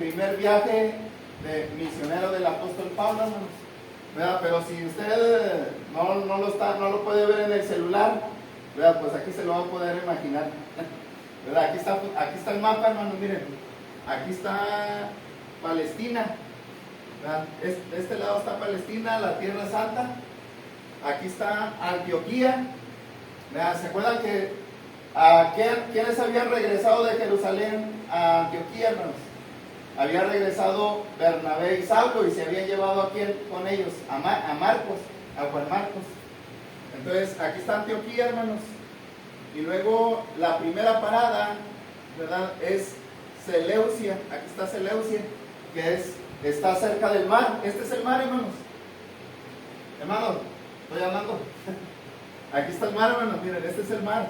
Primer viaje de misionero del apóstol Pablo, hermanos, ¿verdad? Pero si usted no lo puede ver en el celular, ¿verdad? Pues aquí se lo va a poder imaginar, ¿verdad? Aquí está el mapa, hermanos, miren, aquí está Palestina, ¿verdad? Este lado está Palestina, la Tierra Santa, aquí está Antioquía, ¿verdad? ¿Se acuerdan que quiénes habían regresado de Jerusalén a Antioquía, hermanos? Había regresado Bernabé y Saulo y se habían llevado a quién con ellos, a Marcos, a Juan Marcos. Entonces aquí está Antioquía, hermanos, y luego la primera parada, ¿verdad? Es Seleucia. Aquí está Seleucia, que está cerca del mar. Este es el mar, hermanos. Hermanos, estoy hablando. Aquí está el mar, hermanos, miren, este es el mar.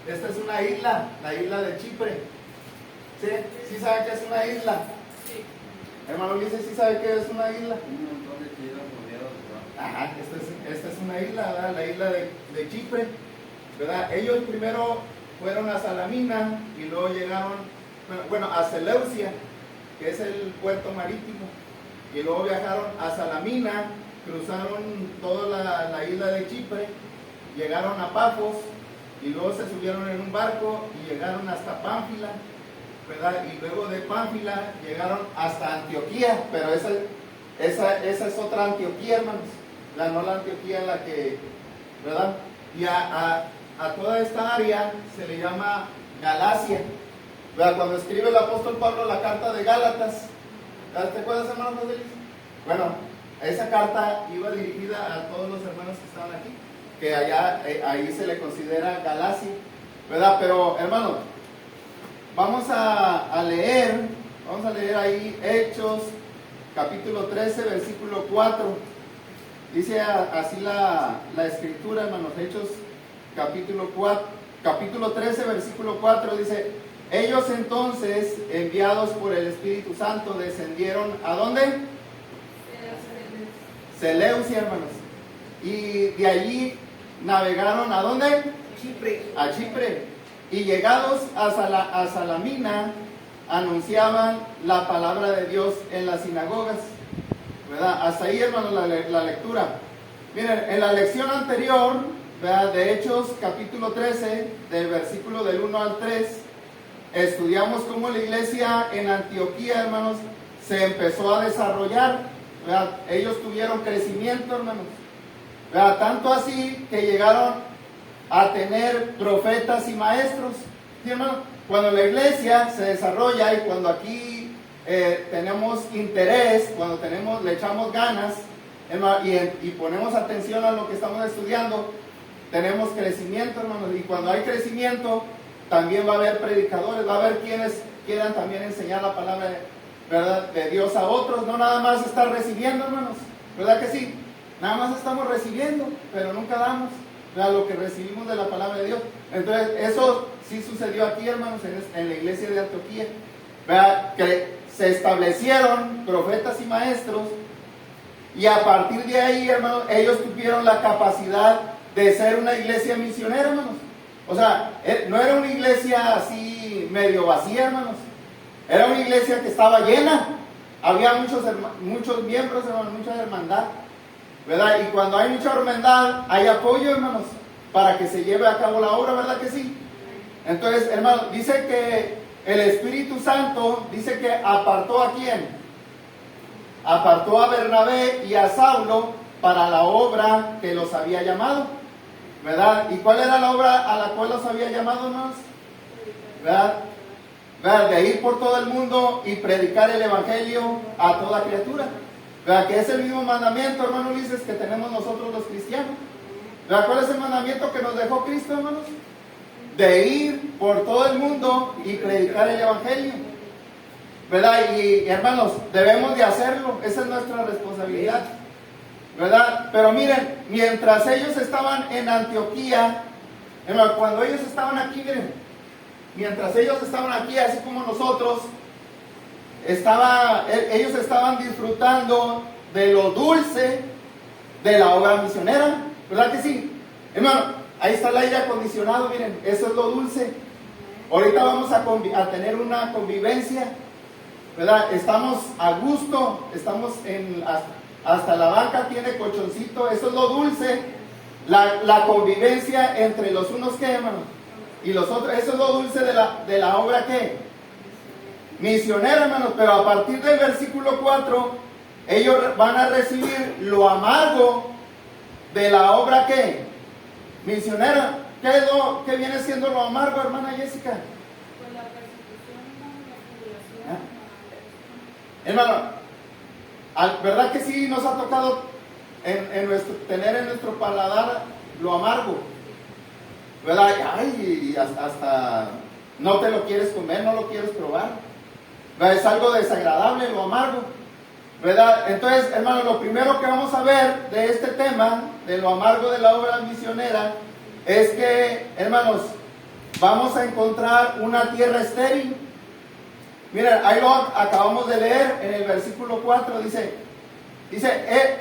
Esta es una isla, la isla de Chipre. ¿Sí? ¿Sí sabe qué es una isla? Sí. Hermano Ulises, ¿sí sabe qué es una isla? Un montón de islas rodeadas de mar. Ajá, esta es una isla, ¿verdad? La isla de Chipre, ¿verdad? Ellos primero fueron a Salamina y luego llegaron, bueno, a Seleucia, que es el puerto marítimo, y luego viajaron a Salamina, cruzaron toda la isla de Chipre, llegaron a Pafos, y luego se subieron en un barco y llegaron hasta Pánfila, ¿verdad? Y luego de Pánfila llegaron hasta Antioquía, pero esa es otra Antioquía, hermanos, no la Antioquía en la que, ¿verdad? Y a toda esta área se le llama Galacia, ¿verdad? Cuando escribe el apóstol Pablo la carta de Gálatas, ¿te acuerdas, hermano José Luis? Bueno, esa carta iba dirigida a todos los hermanos que estaban aquí, que ahí se le considera Galacia, ¿verdad? Pero, hermano, vamos a leer ahí Hechos, capítulo 13, versículo 4. Dice así la escritura, hermanos, Hechos, capítulo 13, versículo 4, dice: ellos entonces, enviados por el Espíritu Santo, descendieron, ¿a dónde? Seleucia, hermanos. Y de allí navegaron, ¿a dónde? Chipre. A Chipre. Y llegados a Salamina, anunciaban la palabra de Dios en las sinagogas, ¿verdad? Hasta ahí, hermanos, la lectura. Miren, en la lección anterior, ¿verdad?, de Hechos capítulo 13, del versículo del 1 al 3, estudiamos cómo la iglesia en Antioquía, hermanos, se empezó a desarrollar, ¿verdad? Ellos tuvieron crecimiento, hermanos, ¿verdad? Tanto así que llegaron a tener profetas y maestros. ¿Sí, hermano? Cuando la iglesia se desarrolla y cuando aquí tenemos interés, cuando le echamos ganas, hermano, y ponemos atención a lo que estamos estudiando, tenemos crecimiento, hermanos. Y cuando hay crecimiento, también va a haber predicadores, va a haber quienes quieran también enseñar la palabra, ¿verdad?, de Dios a otros. No nada más estar recibiendo, hermanos, ¿verdad que sí? Nada más estamos recibiendo, pero nunca damos, ¿verdad?, lo que recibimos de la palabra de Dios. Entonces, eso sí sucedió aquí, hermanos, en la iglesia de Antioquía, ¿verdad?, que se establecieron profetas y maestros, y a partir de ahí, hermanos, ellos tuvieron la capacidad de ser una iglesia misionera, hermanos. O sea, no era una iglesia así medio vacía, hermanos. Era una iglesia que estaba llena. Había muchos miembros, hermanos, mucha hermandad, ¿verdad? Y cuando hay mucha hermandad, hay apoyo, hermanos, para que se lleve a cabo la obra, ¿verdad que sí? Entonces, hermanos, dice que el Espíritu Santo, dice que apartó ¿a quién? Apartó a Bernabé y a Saulo para la obra que los había llamado, ¿verdad? ¿Y cuál era la obra a la cual los había llamado, hermanos? ¿Verdad? De ir por todo el mundo y predicar el evangelio a toda criatura, ¿verdad? Que es el mismo mandamiento, hermano Ulises, que tenemos nosotros los cristianos, ¿verdad? ¿Cuál es el mandamiento que nos dejó Cristo, hermanos? De ir por todo el mundo y predicar el evangelio, ¿verdad? Y hermanos, debemos de hacerlo, esa es nuestra responsabilidad, ¿verdad? Pero miren, mientras ellos estaban en Antioquía, hermanos, cuando ellos estaban aquí, miren, mientras ellos estaban aquí, así como nosotros, ellos estaban disfrutando de lo dulce de la obra misionera, ¿verdad que sí? Hermano, ahí está el aire acondicionado, miren, eso es lo dulce. Ahorita vamos a tener una convivencia, ¿verdad? Estamos a gusto, estamos hasta la banca tiene colchoncito, eso es lo dulce, la convivencia entre los unos que, hermano, y los otros, eso es lo dulce de la obra que misionera, hermanos. Pero a partir del versículo 4, ellos van a recibir lo amargo de la obra que misionera. ¿Qué viene siendo lo amargo, hermana Jessica? Pues la persecución, la tribulación. Hermano, ¿verdad que sí nos ha tocado tener en nuestro paladar lo amargo? ¿Verdad? Ay, y hasta no te lo quieres comer, no lo quieres probar. ¿Verdad? Es algo desagradable, lo amargo. ¿Verdad? Entonces, hermano, lo primero que vamos a ver de este tema, de lo amargo de la obra misionera, es que, hermanos, vamos a encontrar una tierra estéril. Miren, ahí lo acabamos de leer en el versículo 4, dice,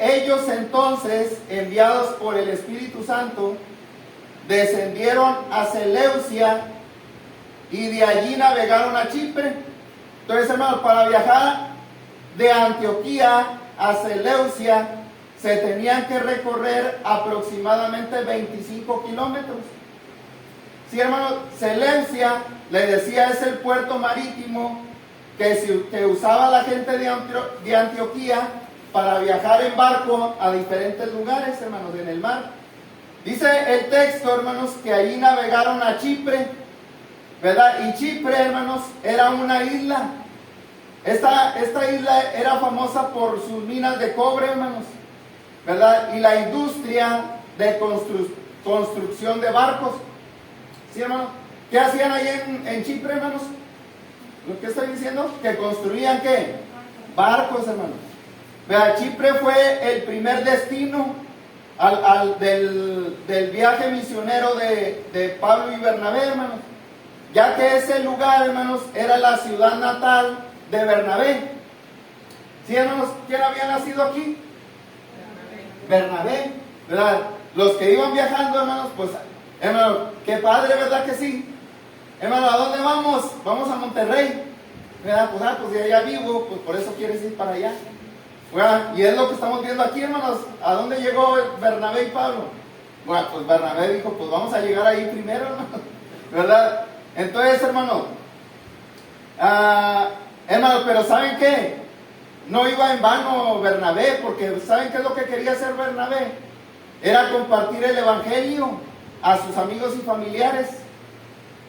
ellos entonces, enviados por el Espíritu Santo, descendieron a Seleucia y de allí navegaron a Chipre. Entonces, hermanos, para viajar de Antioquía a Seleucia se tenían que recorrer aproximadamente 25 kilómetros. Sí, hermano, Seleucia, le decía, es el puerto marítimo que usaba la gente de Antioquía para viajar en barco a diferentes lugares, hermanos, en el mar. Dice el texto, hermanos, que allí navegaron a Chipre, ¿verdad? Y Chipre, hermanos, era una isla. Esta isla era famosa por sus minas de cobre, hermanos, ¿verdad? Y la industria de construcción de barcos. ¿Sí, hermanos? ¿Qué hacían ahí en Chipre, hermanos? Lo que estoy diciendo, que construían ¿qué? Barcos, hermanos. ¿Verdad? Chipre fue el primer destino del viaje misionero de Pablo y Bernabé, hermanos. Ya que ese lugar, hermanos, era la ciudad natal de Bernabé. ¿Sí, hermanos? ¿Quién había nacido aquí? Bernabé, ¿verdad? Los que iban viajando, hermanos, pues, hermanos, qué padre, ¿verdad que sí? Hermano, ¿a dónde vamos? Vamos a Monterrey, ¿verdad? Pues de allá vivo, pues por eso quieres ir para allá, ¿verdad? Y es lo que estamos viendo aquí, hermanos. ¿A dónde llegó Bernabé y Pablo? Bueno, pues Bernabé dijo, pues vamos a llegar ahí primero, hermano, ¿verdad? Entonces, hermano, pero ¿saben qué? No iba en vano Bernabé, porque ¿saben qué es lo que quería hacer Bernabé? Era compartir el evangelio a sus amigos y familiares.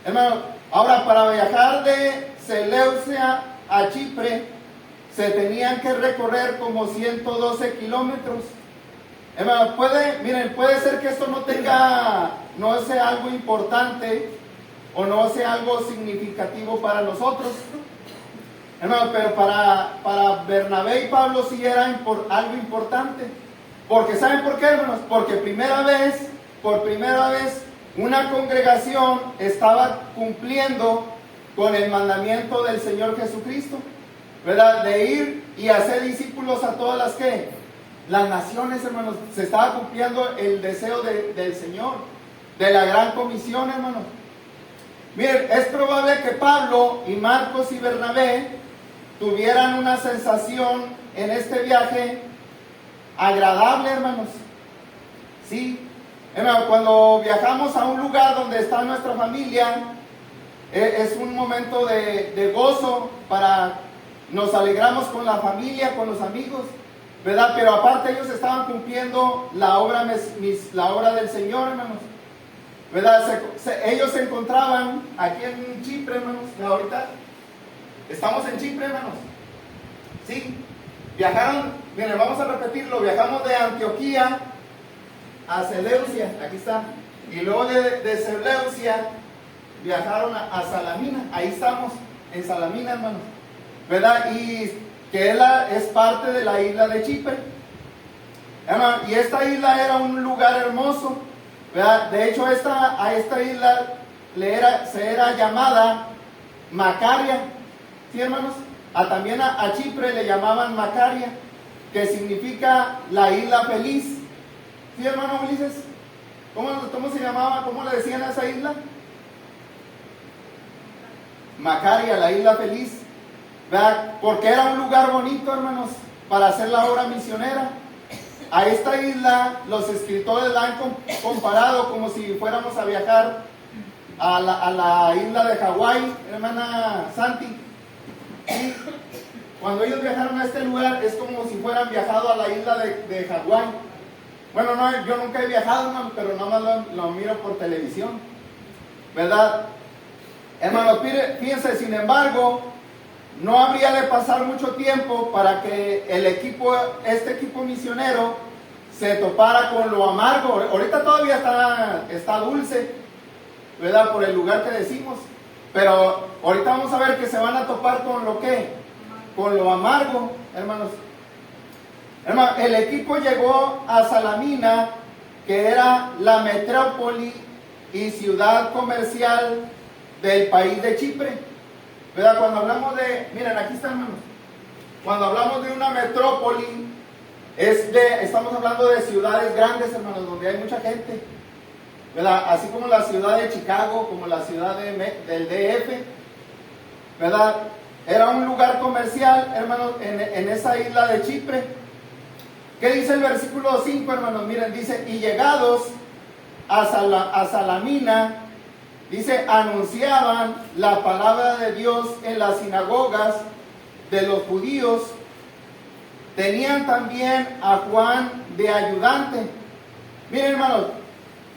Hermano, ahora para viajar de Seleucia a Chipre se tenían que recorrer como 112 kilómetros. Hermano, puede ser que esto no sea algo importante o no sea algo significativo para nosotros. Hermano, pero para Bernabé y Pablo sí era algo importante. Porque ¿saben por qué, hermanos? Porque por primera vez, una congregación estaba cumpliendo con el mandamiento del Señor Jesucristo, ¿verdad? De ir y hacer discípulos a todas las naciones, hermanos. Se estaba cumpliendo el deseo del Señor, de la gran comisión, hermanos. Miren, es probable que Pablo y Marcos y Bernabé tuvieran una sensación en este viaje agradable, hermanos. Sí, hermano, cuando viajamos a un lugar donde está nuestra familia, es un momento de gozo, nos alegramos con la familia, con los amigos, ¿verdad? Pero aparte ellos estaban cumpliendo la obra del Señor, hermanos, ¿verdad? Ellos se encontraban aquí en Chipre, hermanos. Ahorita estamos en Chipre, hermanos. Sí, viajaron, miren, vamos a repetirlo, viajamos de Antioquía a Seleucia, aquí está, y luego de Seleucia viajaron a Salamina. Ahí estamos, en Salamina, hermanos, ¿verdad? Y que es parte de la isla de Chipre, hermano. Y esta isla era un lugar hermoso, ¿verdad? De hecho, a esta isla se era llamada Macaria, ¿sí, hermanos? También a Chipre le llamaban Macaria, que significa la isla feliz. ¿Sí, hermano Ulises? ¿Cómo se llamaba? ¿Cómo le decían a esa isla? Macaria, la isla feliz. ¿verdad? Porque era un lugar bonito, hermanos, para hacer la obra misionera. A esta isla los escritores la han comparado como si fuéramos a viajar a la isla de Hawái, hermana Santi. ¿Sí? Cuando ellos viajaron a este lugar es como si fueran viajado a la isla de Hawái. Bueno, no, yo nunca he viajado, hermano, pero nada más lo miro por televisión, ¿verdad? Hermanos, fíjense, sin embargo, no habría de pasar mucho tiempo para que este equipo misionero se topara con lo amargo. Ahorita todavía está dulce, ¿verdad? Por el lugar que decimos. Pero ahorita vamos a ver que se van a topar con lo que, con lo amargo, hermanos. Hermanos, el equipo llegó a Salamina, que era la metrópoli y ciudad comercial del país de Chipre. ¿Verdad? Cuando hablamos miren, aquí está, hermanos. Cuando hablamos de una metrópoli, estamos hablando de ciudades grandes, hermanos, donde hay mucha gente. ¿Verdad? Así como la ciudad de Chicago, como la ciudad del DF, ¿verdad? Era un lugar comercial, hermanos, en esa isla de Chipre. ¿Qué dice el versículo 5, hermanos? Miren, dice, y llegados a Salamina, dice, anunciaban la palabra de Dios en las sinagogas de los judíos. Tenían también a Juan de ayudante. Miren, hermanos,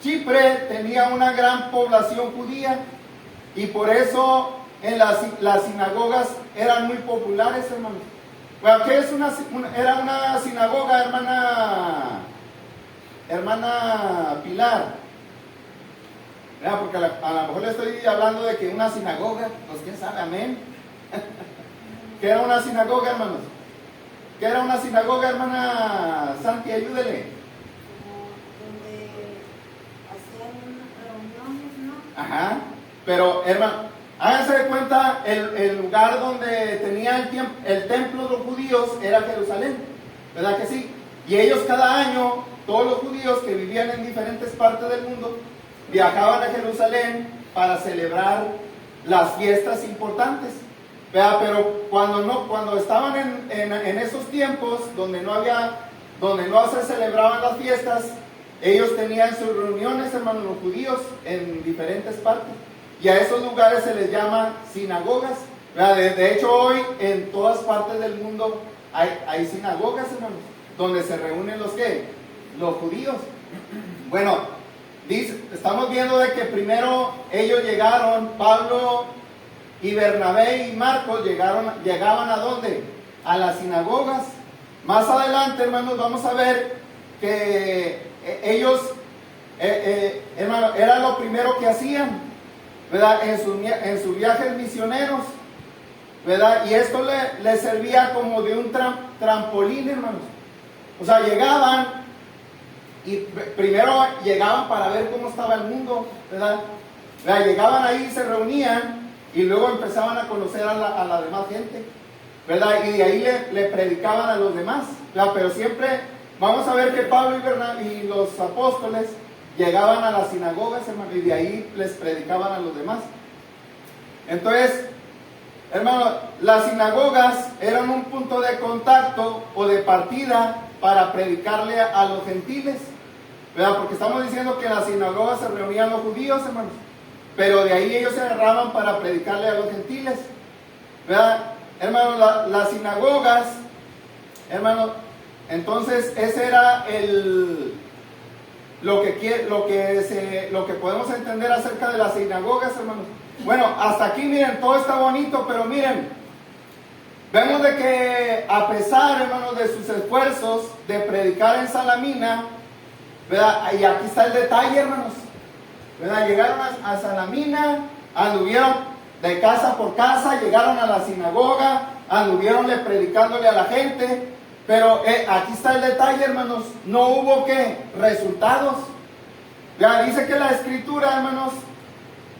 Chipre tenía una gran población judía y por eso en las sinagogas eran muy populares, hermanos. Bueno, ¿qué es era una sinagoga, hermana Pilar? Porque a lo mejor le estoy hablando de que una sinagoga, pues quién sabe, amén. ¿Qué era una sinagoga, hermanos? ¿Qué era una sinagoga, hermana Santi? Ayúdele. Ajá, pero hermano, háganse de cuenta, el lugar donde tenía el templo de los judíos era Jerusalén, ¿verdad que sí? Y ellos cada año, todos los judíos que vivían en diferentes partes del mundo, viajaban a Jerusalén para celebrar las fiestas importantes, ¿verdad? Pero cuando estaban en esos tiempos donde no se celebraban las fiestas, ellos tenían sus reuniones, hermanos, los judíos, en diferentes partes. Y a esos lugares se les llama sinagogas. De hecho, hoy en todas partes del mundo hay sinagogas, hermanos, donde se reúnen los judíos. Bueno, estamos viendo de que primero ellos llegaron, Pablo y Bernabé y Marcos llegaban ¿a dónde? A las sinagogas. Más adelante, hermanos, vamos a ver que ellos, hermano, era lo primero que hacían, ¿verdad? En sus viajes misioneros, ¿verdad? Y esto les servía como de un trampolín, hermanos. O sea, llegaban y primero llegaban para ver cómo estaba el mundo, ¿verdad? Llegaban ahí, se reunían y luego empezaban a conocer a la demás gente, ¿verdad? Y de ahí le predicaban a los demás, ¿verdad? Pero siempre vamos a ver que Pablo y los apóstoles llegaban a las sinagogas, hermano, y de ahí les predicaban a los demás. Entonces, hermano, las sinagogas eran un punto de contacto o de partida para predicarle a los gentiles, ¿verdad? Porque estamos diciendo que en las sinagogas se reunían los judíos, hermanos, pero de ahí ellos se agarraban para predicarle a los gentiles, ¿verdad? Hermano, las sinagogas, hermano, entonces ese era lo que podemos entender acerca de las sinagogas, hermanos. Bueno, hasta aquí, miren, todo está bonito, pero miren, vemos de que a pesar, hermanos, de sus esfuerzos de predicar en Salamina, ¿verdad? Y aquí está el detalle, hermanos, ¿verdad? Llegaron a Salamina, anduvieron de casa por casa, llegaron a la sinagoga, anduvieronle predicándole a la gente, pero aquí está el detalle, hermanos, no hubo resultados. ¿Verdad? Dice que la escritura, hermanos,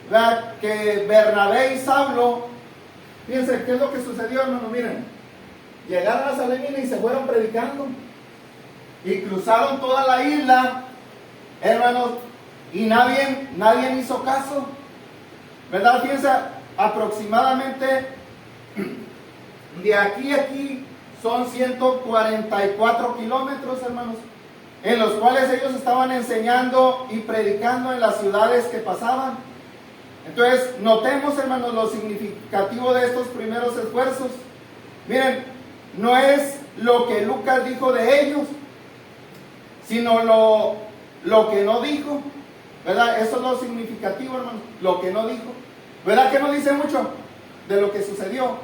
¿verdad? Que Bernabé y Saulo, fíjense qué es lo que sucedió, hermanos, miren, llegaron a Salamina y se fueron predicando y cruzaron toda la isla, hermanos, y nadie hizo caso, ¿verdad? Fíjense, aproximadamente De aquí a aquí son 144 kilómetros, hermanos, en los cuales ellos estaban enseñando y predicando en las ciudades que pasaban. Entonces, notemos, hermanos, lo significativo de estos primeros esfuerzos. Miren, no es lo que Lucas dijo de ellos, sino lo que no dijo, ¿verdad? Eso es lo significativo, hermanos, lo que no dijo. ¿Verdad que no dice mucho de lo que sucedió?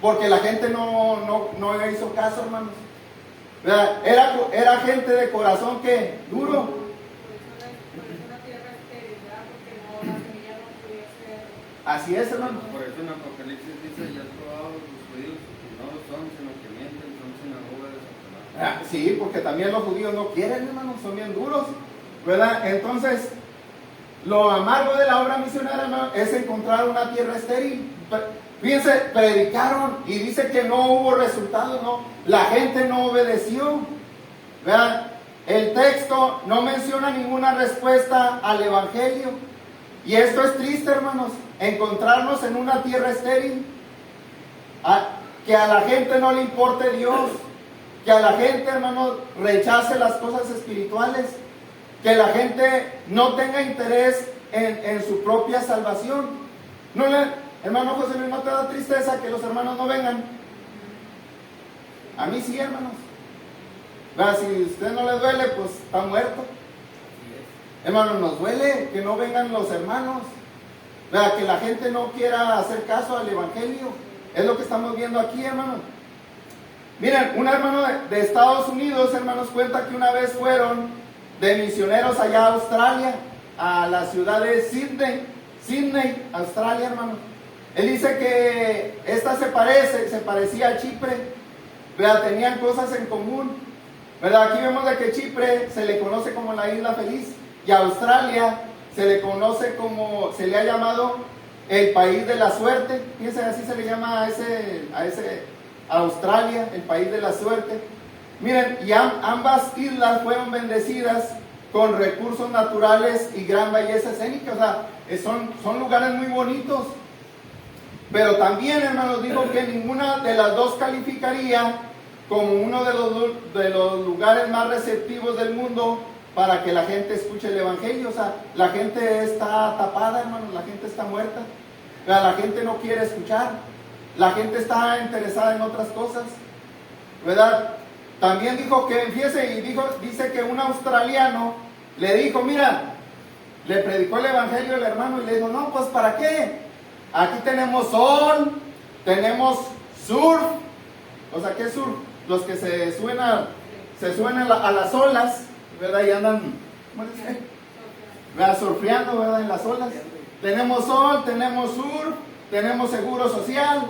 Porque la gente no hizo caso, hermanos. ¿Verdad? Era gente de corazón que duro. Por eso la tierra es estéril, ¿verdad? Porque no, la semilla no podía ser. Así es, hermano. Por eso en Apocalipsis dice, ya has probado los judíos, que no lo son, sino que mienten, son sinagoga de Satanás. Sí, porque también los judíos no quieren, hermanos, son bien duros, ¿verdad? Entonces, lo amargo de la obra misionera, hermano, es encontrar una tierra estéril. Fíjense, predicaron y dice que no hubo resultados, no, la gente no obedeció, ¿verdad? El texto no menciona ninguna respuesta al evangelio, y esto es triste, hermanos, encontrarnos en una tierra estéril, que a la gente no le importe Dios, que a la gente, hermanos, rechace las cosas espirituales, que la gente no tenga interés en su propia salvación. Hermano José Luis, ¿no te da tristeza que los hermanos no vengan? A mí sí, hermanos. Si a usted no le duele, pues está muerto. Hermanos, nos duele que no vengan los hermanos, que la gente no quiera hacer caso al evangelio. Es lo que estamos viendo aquí, hermanos. Miren, un hermano de Estados Unidos, hermanos, cuenta que una vez fueron de misioneros allá a Australia, a la ciudad de Sydney, Australia, hermanos. Él dice que esta se parecía a Chipre, ¿verdad? Tenían cosas en común, ¿verdad? Aquí vemos de que Chipre se le conoce como la isla feliz, y a Australia se le ha llamado el país de la suerte. Fíjense, así se le llama a Australia, el país de la suerte. Miren, y ambas islas fueron bendecidas con recursos naturales y gran belleza escénica. O sea, son lugares muy bonitos. Pero también, hermanos, dijo que ninguna de las dos calificaría como uno de los lugares más receptivos del mundo para que la gente escuche el evangelio. O sea, la gente está tapada, hermanos, la gente está muerta. O sea, la gente no quiere escuchar. La gente está interesada en otras cosas, ¿verdad? También dijo que, fíjese, dice que un australiano le dijo, mira, le predicó el evangelio al hermano y le dijo, no, pues ¿para qué? Aquí tenemos sol, tenemos surf. O sea, ¿qué es surf? Los que se suben a las olas, ¿verdad? Y andan, ¿cómo se dice? ¿Verdad? Surfeando, ¿verdad? En las olas. Tenemos sol, tenemos surf, tenemos seguro social.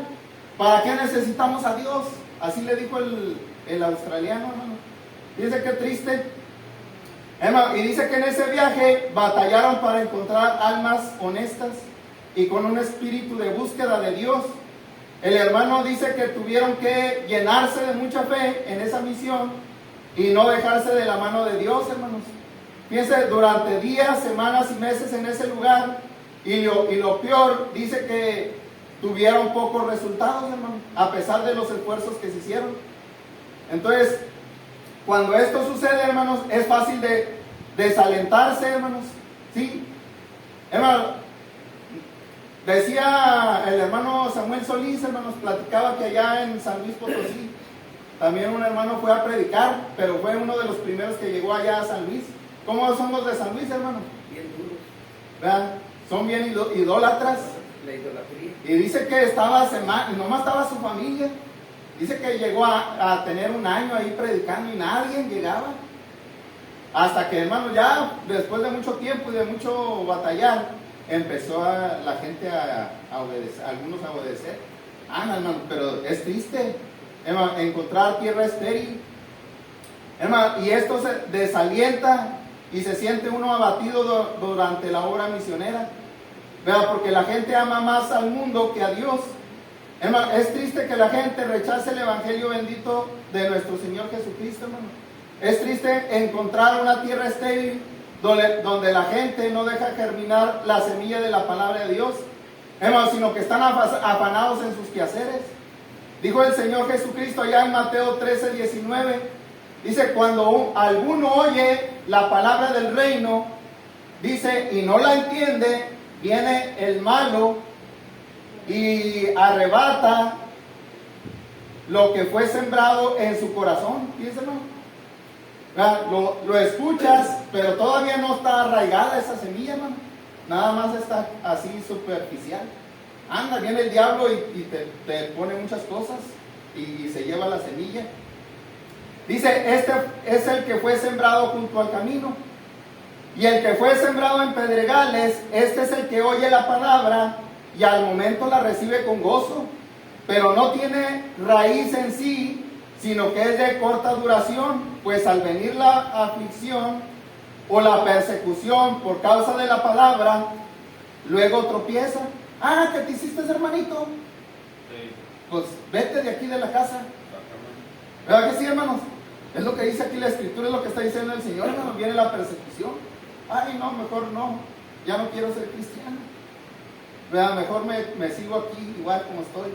¿Para qué necesitamos a Dios? Así le dijo el australiano, hermano. Dice que triste. Hermano, y dice que en ese viaje batallaron para encontrar almas honestas y con un espíritu de búsqueda de Dios. El hermano dice que tuvieron que llenarse de mucha fe en esa misión y no dejarse de la mano de Dios, hermanos. Fíjense, durante días, semanas y meses en ese lugar, y lo peor, dice que tuvieron pocos resultados, hermano, a pesar de los esfuerzos que se hicieron. Entonces, cuando esto sucede, hermanos, es fácil de desalentarse, hermanos. ¿Sí? Hermano, decía el hermano Samuel Solís, hermanos, platicaba que allá en San Luis Potosí, también un hermano fue a predicar, pero fue uno de los primeros que llegó allá a San Luis. ¿Cómo son los de San Luis, hermano? Bien duros. ¿Verdad? Son bien idólatras. La idolatría. Y dice que nomás estaba su familia. Dice que llegó a tener un año ahí predicando y nadie llegaba. Hasta que, hermano, ya después de mucho tiempo y de mucho batallar, empezó la gente a obedecer, algunos a obedecer. Hermano, pero es triste, hermano, encontrar tierra estéril. Hermano, y esto se desalienta y se siente uno abatido durante la obra misionera. ¿Verdad? Porque la gente ama más al mundo que a Dios. Hermano, es triste que la gente rechace el evangelio bendito de nuestro Señor Jesucristo, hermano. Es triste encontrar una tierra estéril donde la gente no deja germinar la semilla de la palabra de Dios, hermano, sino que están afanados en sus quehaceres. Dijo el Señor Jesucristo allá en Mateo 13, 19. Dice, cuando alguno oye la palabra del reino, dice, y no la entiende, viene el malo y arrebata lo que fue sembrado en su corazón. Fíjense, hermano. Lo escuchas, pero todavía no está arraigada esa semilla, hermano. Nada más está así superficial. Anda, viene el diablo y te pone muchas cosas y se lleva la semilla. Dice, este es el que fue sembrado junto al camino. Y el que fue sembrado en pedregales, este es el que oye la palabra y al momento la recibe con gozo, pero no tiene raíz en sí, sino que es de corta duración, pues al venir la aflicción o la persecución por causa de la palabra, luego tropieza. Ah, ¿qué te hiciste, hermanito? Sí. Pues vete de aquí de la casa. Exactamente. ¿Verdad que sí, hermanos? Es lo que dice aquí la Escritura, es lo que está diciendo el Señor, hermano. Viene la persecución. Ay, no, mejor no. Ya no quiero ser cristiano. ¿Verdad? Mejor me sigo aquí igual como estoy.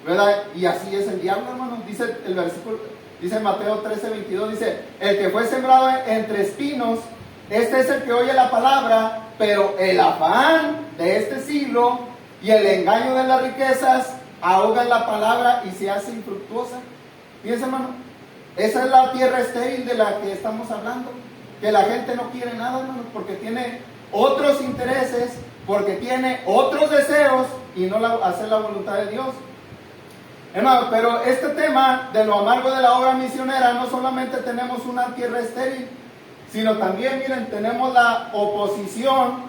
¿Verdad? Y así es el diablo, hermano. Dice el versículo, dice Mateo 13, 22, dice, el que fue sembrado entre espinos, este es el que oye la palabra, pero el afán de este siglo y el engaño de las riquezas ahogan la palabra y se hace infructuosa. Fíjense, hermano, esa es la tierra estéril de la que estamos hablando, que la gente no quiere nada, hermano, porque tiene otros intereses, porque tiene otros deseos y no hacer la voluntad de Dios. Hermano, pero este tema de lo amargo de la obra misionera, no solamente tenemos una tierra estéril, sino también, miren, tenemos la oposición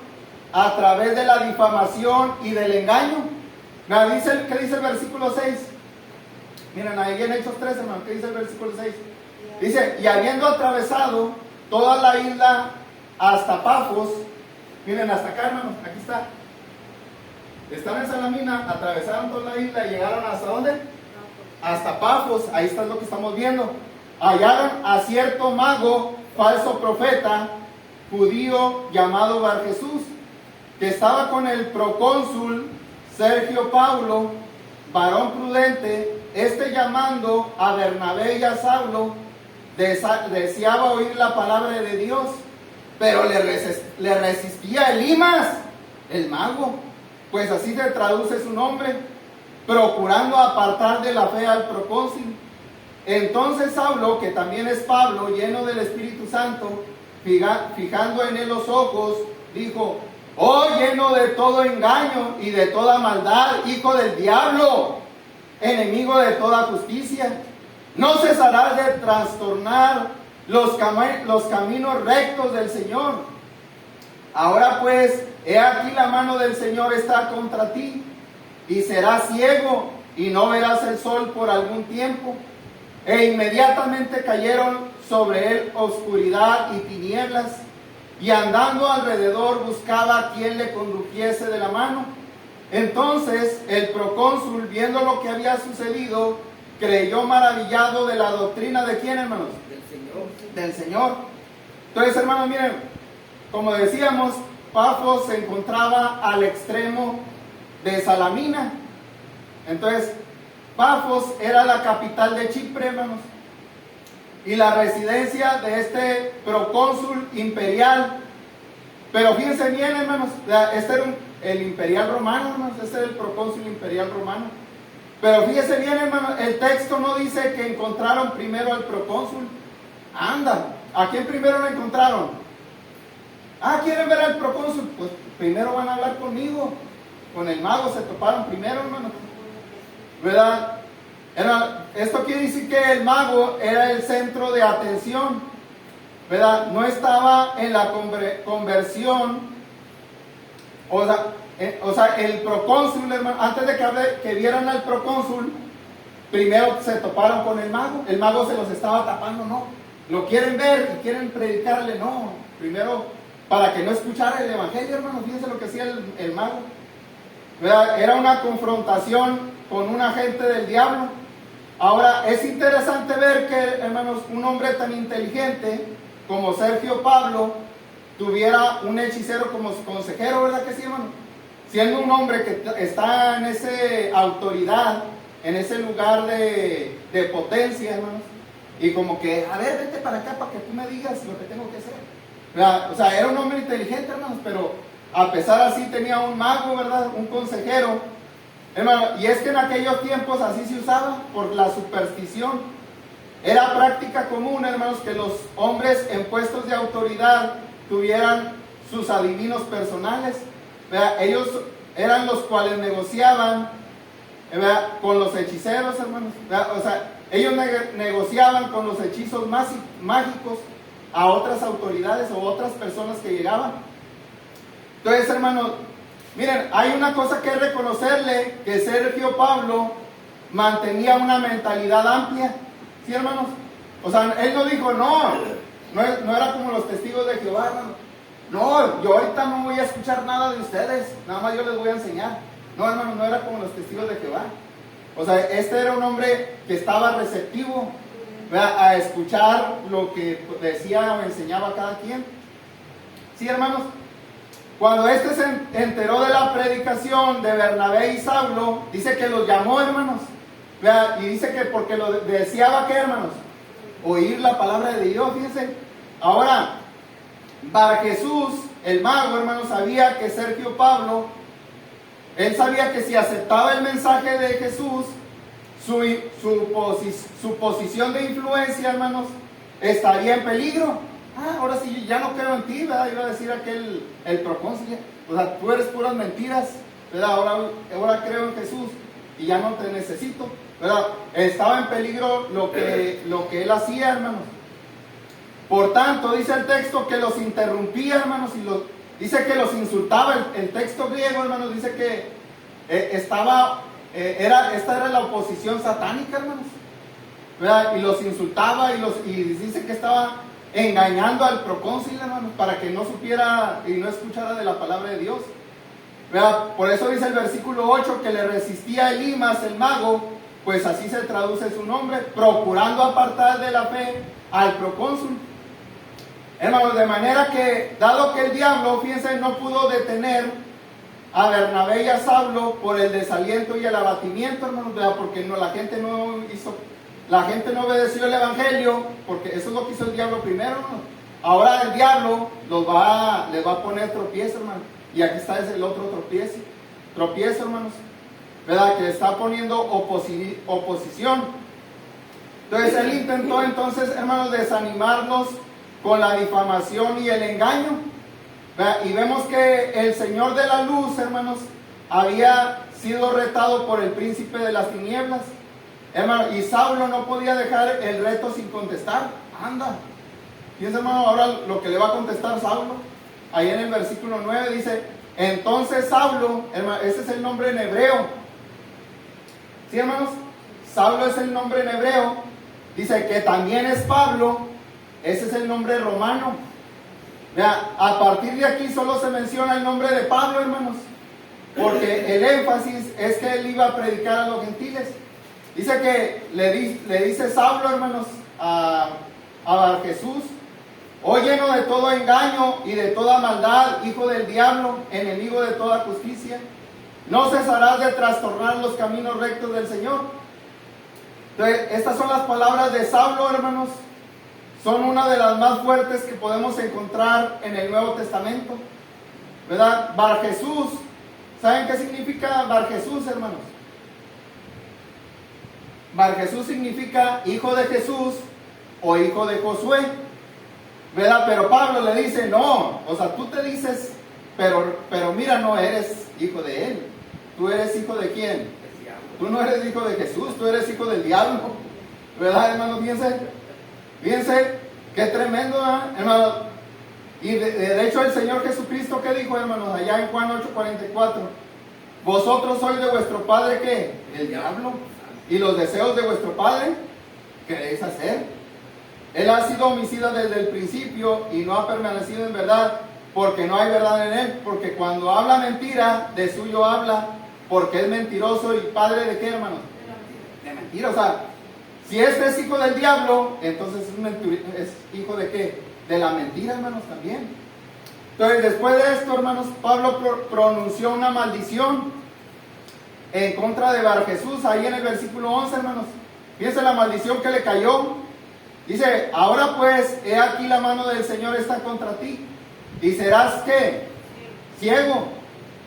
a través de la difamación y del engaño. ¿Qué dice el versículo 6? Miren, ahí en Hechos 13, hermano, ¿qué dice el versículo 6? Dice, y habiendo atravesado toda la isla hasta Pafos, miren, hasta acá, hermano, aquí está. Están en Salamina, atravesaron toda la isla y llegaron ¿hasta dónde? Hasta Pafos, ahí está lo que estamos viendo. Hallaron a cierto mago, falso profeta, judío llamado Bar Jesús, que estaba con el procónsul Sergio Paulo, varón prudente. Este llamando a Bernabé y a Saulo, deseaba oír la palabra de Dios, pero le resistía Elimas, el mago, pues así se traduce su nombre, procurando apartar de la fe al procónsul. Entonces Saulo, que también es Pablo, lleno del Espíritu Santo, fijando en él los ojos, dijo, oh, lleno de todo engaño y de toda maldad, hijo del diablo, enemigo de toda justicia, no cesarás de trastornar los caminos rectos del Señor. Ahora pues, he aquí la mano del Señor está contra ti, y serás ciego, y no verás el sol por algún tiempo. E inmediatamente cayeron sobre él oscuridad y tinieblas, y andando alrededor buscaba a quien le condujese de la mano. Entonces el procónsul, viendo lo que había sucedido, creyó maravillado de la doctrina de quién, hermanos? Del Señor. Entonces, hermanos, miren, como decíamos, Pafos se encontraba al extremo de Salamina. Entonces, Pafos era la capital de Chipre, hermanos, y la residencia de este procónsul imperial. Pero fíjense bien, hermanos, este era el imperial romano, hermanos, este era el procónsul imperial romano. Pero fíjense bien, hermanos, el texto no dice que encontraron primero al procónsul. Anda, ¿a quién primero lo encontraron? Ah, ¿quieren ver al procónsul? Pues primero van a hablar conmigo. Con el mago se toparon primero, hermanos, ¿verdad? Esto quiere decir que el mago era el centro de atención, ¿verdad? No estaba en la conversión. O sea, el procónsul, hermano, antes de que vieran al procónsul, primero se toparon con el mago. El mago se los estaba tapando, no. Lo quieren ver y quieren predicarle, no. Primero, para que no escuchara el evangelio, hermano, fíjense lo que hacía el mago. ¿Verdad? Era una confrontación con un agente del diablo. Ahora, es interesante ver que, hermanos, un hombre tan inteligente como Sergio Pablo tuviera un hechicero como su consejero, ¿verdad que sí, hermano? Siendo un hombre que está en esa autoridad, en ese lugar de potencia, hermanos. Y como que, a ver, vete para acá para que tú me digas lo que tengo que hacer. ¿Verdad? O sea, era un hombre inteligente, hermanos, pero a pesar así tenía un mago, ¿verdad? Un consejero. Hermano, y es que en aquellos tiempos así se usaba por la superstición. Era práctica común, hermanos, que los hombres en puestos de autoridad tuvieran sus adivinos personales. ¿Verdad? Ellos eran los cuales negociaban, ¿verdad?, con los hechiceros, hermanos. ¿Verdad? O sea, ellos negociaban con los hechizos mágicos a otras autoridades o otras personas que llegaban. Entonces, hermanos, miren, hay una cosa que reconocerle, que Sergio Pablo mantenía una mentalidad amplia. ¿Sí, hermanos? O sea, él no dijo, no era como los testigos de Jehová, hermano. No, yo ahorita no voy a escuchar nada de ustedes, nada más yo les voy a enseñar. No, hermano, no era como los testigos de Jehová. O sea, este era un hombre que estaba receptivo, ¿verdad?, a escuchar lo que decía o enseñaba cada quien. Sí, hermanos. Cuando este se enteró de la predicación de Bernabé y Saulo, dice que los llamó, hermanos. ¿Verdad? Y dice que porque lo deseaba, ¿qué, hermanos? Oír la palabra de Dios, fíjense. Ahora, para Jesús, el mago, hermanos, sabía que Sergio Pablo, él sabía que si aceptaba el mensaje de Jesús, su posición de influencia, hermanos, estaría en peligro. Ahora sí, ya no creo en ti, ¿verdad? Iba a decir el procónsul. O sea, tú eres puras mentiras, ¿verdad? Ahora creo en Jesús y ya no te necesito, ¿verdad? Estaba en peligro lo que él hacía, hermanos. Por tanto, dice el texto que los interrumpía, hermanos, y dice que los insultaba. El texto griego, hermanos, dice que esta era la oposición satánica, hermanos, ¿verdad? Y los insultaba y dice que estaba engañando al procónsul, hermanos, para que no supiera y no escuchara de la palabra de Dios. ¿Verdad? Por eso dice el versículo 8 que le resistía Elimas, el mago, pues así se traduce su nombre, procurando apartar de la fe al procónsul. Hermanos, de manera que, dado que el diablo, fíjense, no pudo detener a Bernabé y a Saulo por el desaliento y el abatimiento, hermanos, ¿verdad? Porque la gente no obedeció el evangelio, porque eso es lo que hizo el diablo primero, hermano. Ahora el diablo les va a poner tropiezo, hermano. Y aquí está el otro tropiezo, hermanos, ¿verdad? Que está poniendo oposición. Entonces él intentó, hermanos, desanimarnos con la difamación y el engaño, ¿verdad? Y vemos que el Señor de la luz, hermanos, había sido retado por el príncipe de las tinieblas, hermano, y Saulo no podía dejar el reto sin contestar. Anda, fíjense, hermano, ahora lo que le va a contestar Saulo. Ahí en el versículo 9 dice, entonces Saulo, hermano, ese es el nombre en hebreo. ¿Sí, hermanos? Saulo es el nombre en hebreo. Dice que también es Pablo. Ese es el nombre romano. Vea, a partir de aquí solo se menciona el nombre de Pablo, hermanos, porque el énfasis es que él iba a predicar a los gentiles. Dice que le dice Saulo, hermanos, a Jesús, oh lleno de todo engaño y de toda maldad, hijo del diablo, enemigo de toda justicia, no cesarás de trastornar los caminos rectos del Señor. Entonces, estas son las palabras de Saulo, hermanos. Son una de las más fuertes que podemos encontrar en el Nuevo Testamento, ¿verdad? Bar Jesús. ¿Saben qué significa Bar Jesús, hermanos? Bar Jesús significa hijo de Jesús o hijo de Josué, ¿verdad? Pero Pablo le dice, no, o sea, tú te dices, pero mira, no eres hijo de él. ¿Tú eres hijo de quién? Tú no eres hijo de Jesús, tú eres hijo del diablo, ¿verdad, hermanos? Fíjense, qué tremendo, ¿verdad, hermano? Y de hecho el Señor Jesucristo, ¿qué dijo, hermanos? Allá en Juan 8:44, vosotros sois de vuestro padre, ¿qué? El diablo. Y los deseos de vuestro padre queréis hacer. Él ha sido homicida desde el principio y no ha permanecido en verdad, porque no hay verdad en él. Porque cuando habla mentira, de suyo habla, porque es mentiroso y padre de qué, hermanos? De mentira. O sea, si este es hijo del diablo, entonces es hijo de qué? De la mentira, hermanos, también. Entonces, después de esto, hermanos, Pablo pronunció una maldición. en contra de Bar Jesús, ahí en el versículo 11, hermanos. Fíjense la maldición que le cayó. Dice, ahora pues, he aquí la mano del Señor está contra ti, y serás, ¿qué? Ciego,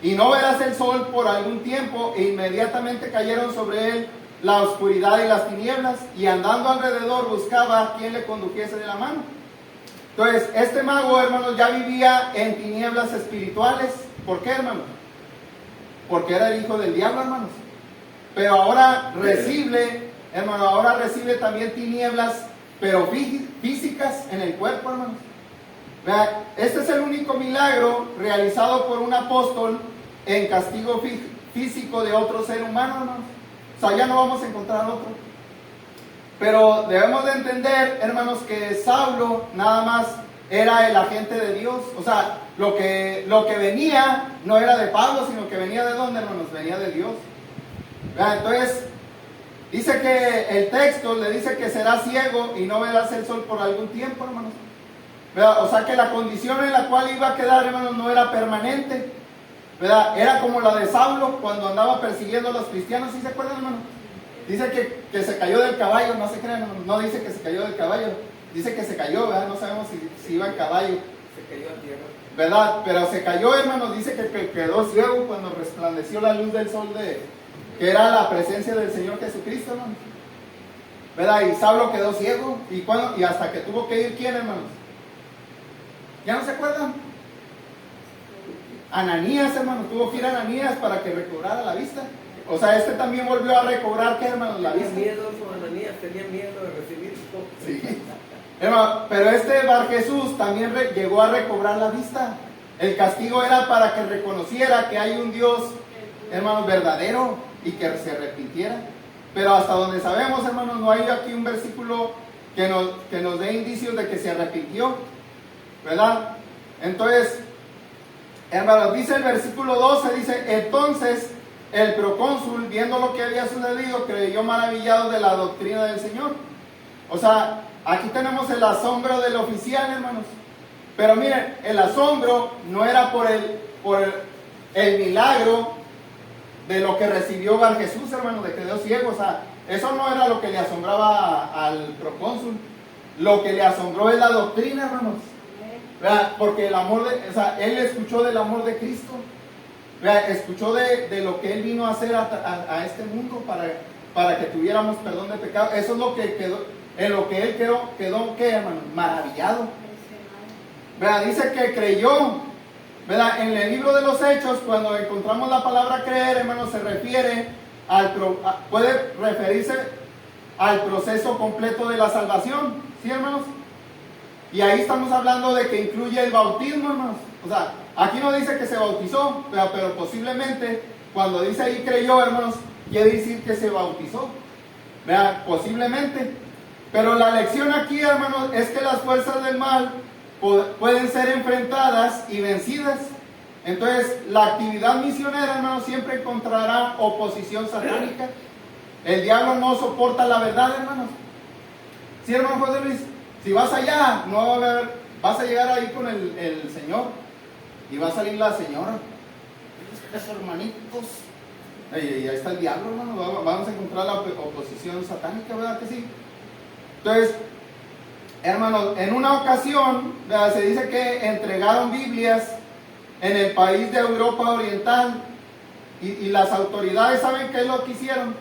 y no verás el sol por algún tiempo. E inmediatamente cayeron sobre él la oscuridad y las tinieblas, y andando alrededor buscaba a quien le condujese de la mano. Entonces, este mago, hermanos, ya vivía en tinieblas espirituales. ¿Por qué, hermanos? Porque era el hijo del diablo, hermanos. Pero ahora recibe, hermano, ahora recibe también tinieblas, pero físicas en el cuerpo, hermanos. Vea, este es el único milagro realizado por un apóstol en castigo físico de otro ser humano, hermanos. O sea, ya no vamos a encontrar otro. Pero debemos de entender, hermanos, que Saulo nada más era el agente de Dios. O sea, lo que venía no era de Pablo, sino que venía de dónde, hermanos, venía de Dios. Vea, entonces, dice que el texto le dice que será ciego y no verás el sol por algún tiempo, hermanos. ¿Verdad? O sea que la condición en la cual iba a quedar, hermanos, no era permanente, ¿verdad? Era como la de Saulo cuando andaba persiguiendo a los cristianos. ¿Sí se acuerdan, hermanos? Dice que se cayó del caballo, no se crean, hermanos. No dice que se cayó del caballo, dice que se cayó, ¿verdad? No sabemos si iba en caballo. Se cayó a tierra. ¿Verdad? Pero se cayó, hermanos. Dice que quedó ciego cuando resplandeció la luz del sol, que era la presencia del Señor Jesucristo, hermanos. ¿Verdad? Y Saulo quedó ciego. Y hasta que tuvo que ir, ¿quién, hermanos? ¿Ya no se acuerdan? Ananías, hermano, tuvo que ir a Ananías para que recobrara la vista. O sea, este también volvió a recobrar, ¿qué, hermanos? La vista. Tenía miedo, Ananías tenía miedo de recibir esto. Sí. Hermano, pero este Bar Jesús también llegó a recobrar la vista. El castigo era para que reconociera que hay un Dios, hermano, verdadero, y que se arrepintiera. Pero hasta donde sabemos, hermanos, no hay aquí un versículo que nos dé indicios de que se arrepintió, ¿verdad? Entonces, hermanos, dice el versículo 12, dice, entonces el procónsul, viendo lo que había sucedido, creyó maravillado de la doctrina del Señor. O sea, aquí tenemos el asombro del oficial, hermanos. Pero miren, el asombro no era por el milagro de lo que recibió Bar Jesús, hermanos, de que quedó ciego. O sea, eso no era lo que le asombraba al procónsul. Lo que le asombró es la doctrina, hermanos. ¿Verdad? Porque el amor o sea, él escuchó del amor de Cristo. ¿Verdad? Escuchó de lo que él vino a hacer a este mundo para que tuviéramos perdón de pecado. Eso es lo que quedó, en lo que él quedó ¿qué, hermano? Maravillado. ¿Verdad? Dice que creyó. ¿Verdad? En el libro de los Hechos, cuando encontramos la palabra creer, hermano, se refiere puede referirse al proceso completo de la salvación. ¿Sí, hermanos? Y ahí estamos hablando de que incluye el bautismo, hermanos. O sea, aquí no dice que se bautizó, pero posiblemente, cuando dice ahí creyó, hermanos, quiere decir que se bautizó. ¿Verdad? Posiblemente. Pero la lección aquí, hermanos, es que las fuerzas del mal pueden ser enfrentadas y vencidas. Entonces, la actividad misionera, hermanos, siempre encontrará oposición satánica. El diablo no soporta la verdad, hermanos. ¿Sí, hermano José Luis? Si vas allá, no va a haber, vas a llegar ahí con el Señor y va a salir la señora. Esos hermanitos. Y ahí está el diablo, hermano. Vamos a encontrar la oposición satánica, ¿verdad que sí? Entonces, hermanos, en una ocasión, ¿verdad? Se dice que entregaron Biblias en el país de Europa Oriental y las autoridades, ¿saben qué es lo que hicieron?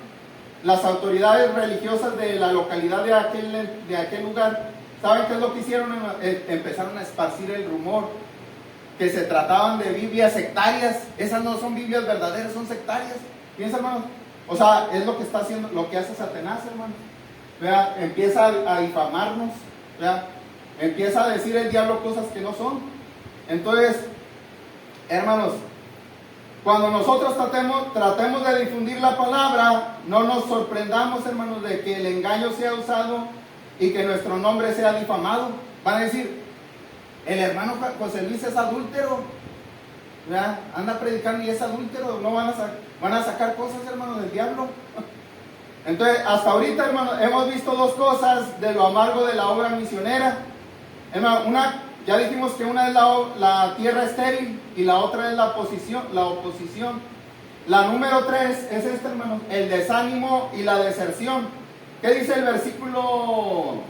Las autoridades religiosas de la localidad de aquel lugar, ¿saben qué es lo que hicieron? Empezaron a esparcir el rumor que se trataban de Biblias sectarias. Esas no son Biblias verdaderas, son sectarias. Piensa, hermano. O sea, es lo que está haciendo, lo que hace Satanás, hermano. ¿Verdad? Empieza a difamarnos, ¿verdad? Empieza a decir el diablo cosas que no son. Entonces, hermanos, cuando nosotros tratemos de difundir la palabra, no nos sorprendamos, hermanos, de que el engaño sea usado y que nuestro nombre sea difamado. Van a decir, el hermano José Luis es adúltero, ¿verdad? Anda predicando y es adúltero. No van a sacar cosas, hermanos, del diablo. Entonces, hasta ahorita, hermanos, hemos visto dos cosas de lo amargo de la obra misionera. Hermano, ya dijimos que una es la tierra estéril y la otra es la oposición. La número 3 es esta, hermano, el desánimo y la deserción. ¿Qué dice el versículo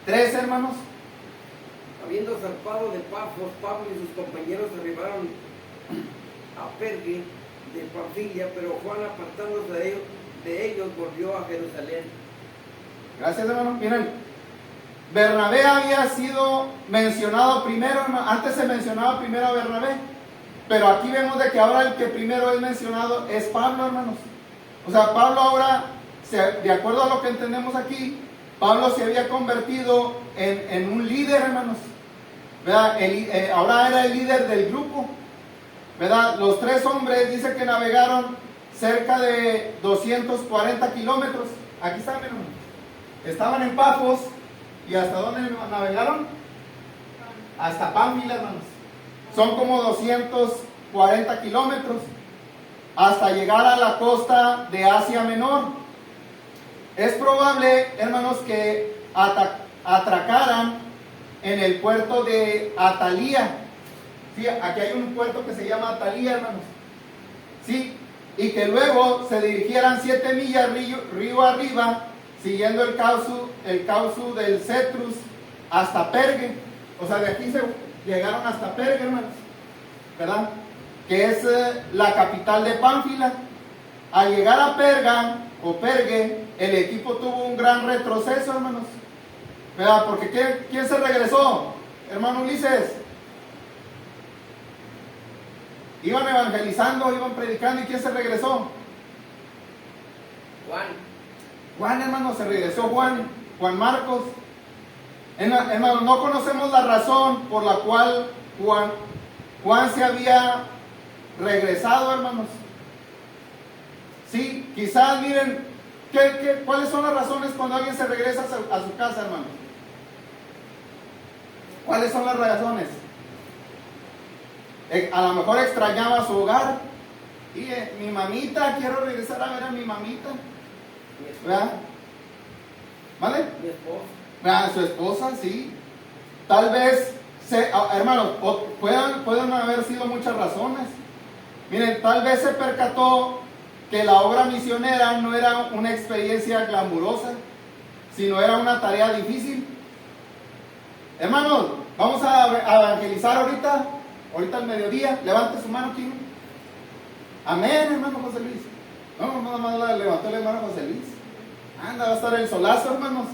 3, hermanos? Habiendo zarpado de Pafos, Pablo y sus compañeros arribaron a Pergue de Panfilia, pero Juan, apartándose de ellos, volvió a Jerusalén. Gracias, hermano. Miren, Bernabé había sido mencionado primero, hermano. Antes se mencionaba primero a Bernabé, pero aquí vemos de que ahora el que primero es mencionado es Pablo, hermanos. O sea, Pablo ahora, de acuerdo a lo que entendemos aquí, Pablo se había convertido en un líder, hermanos. ¿Verdad? Ahora era el líder del grupo. ¿Verdad? Los 3 hombres dice que navegaron cerca de 240 kilómetros. Aquí están, hermanos. Estaban en Pafos. ¿Y hasta dónde navegaron? Hasta Pánfila, hermanos. Son como 240 kilómetros hasta llegar a la costa de Asia Menor. Es probable, hermanos, que atracaran en el puerto de Atalía. Sí, aquí hay un puerto que se llama Atalía, hermanos. Sí, y que luego se dirigieran 7 millas río arriba, siguiendo el cauce del Cetrus hasta Pergue. O sea, de aquí se llegaron hasta Pergue, hermanos, ¿verdad? Que es la capital de Pánfila. Al llegar a Pergue, el equipo tuvo un gran retroceso, hermanos, ¿verdad? Porque ¿quién se regresó? Hermano Ulises. Iban evangelizando, iban predicando, ¿y quién se regresó? Juan, hermano, se regresó Juan Marcos. Hermano, no conocemos la razón por la cual Juan se había regresado, hermanos. Sí, quizás miren, ¿cuáles son las razones cuando alguien se regresa a su casa, hermanos? ¿Cuáles son las razones? A lo mejor extrañaba su hogar. Y mi mamita, quiero regresar a ver a mi mamita. ¿Verdad? ¿Vale? Mi esposa. ¿Verdad? Su esposa, sí. Tal vez, hermanos, pueden haber sido muchas razones. Miren, tal vez se percató que la obra misionera no era una experiencia glamurosa, sino era una tarea difícil. Hermanos, vamos a evangelizar ahorita al mediodía. Levante su mano, ¿quién? Amén, hermano José Luis. No, nada más la levantó el hermano José Luis. Anda, va a estar el solazo, hermanos.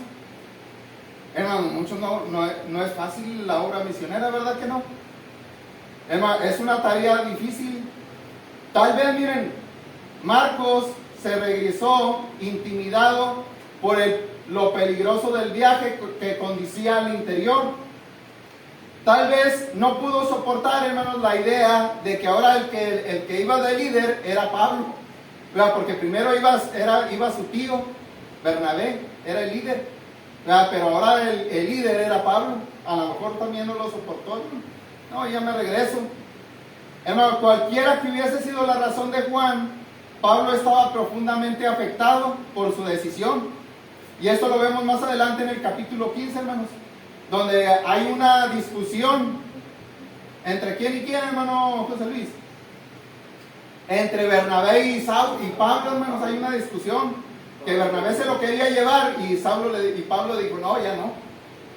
Hermanos, muchos no es fácil la obra misionera, ¿verdad que no? Hermanos, es una tarea difícil. Tal vez, miren, Marcos se regresó intimidado por lo peligroso del viaje que conducía al interior. Tal vez no pudo soportar, hermanos, la idea de que ahora el que iba de líder era Pablo, ¿verdad? Porque primero iba su tío, Bernabé, era el líder, ¿verdad? Pero ahora el líder era Pablo. A lo mejor también no lo soportó. No, ya me regreso. Hermano, cualquiera que hubiese sido la razón de Juan, Pablo estaba profundamente afectado por su decisión. Y esto lo vemos más adelante en el capítulo 15, hermanos, donde hay una discusión entre quién y quién, hermano José Luis. Entre Bernabé y Pablo, hermanos, hay una discusión que Bernabé se lo quería llevar y Pablo dijo, no, ya no,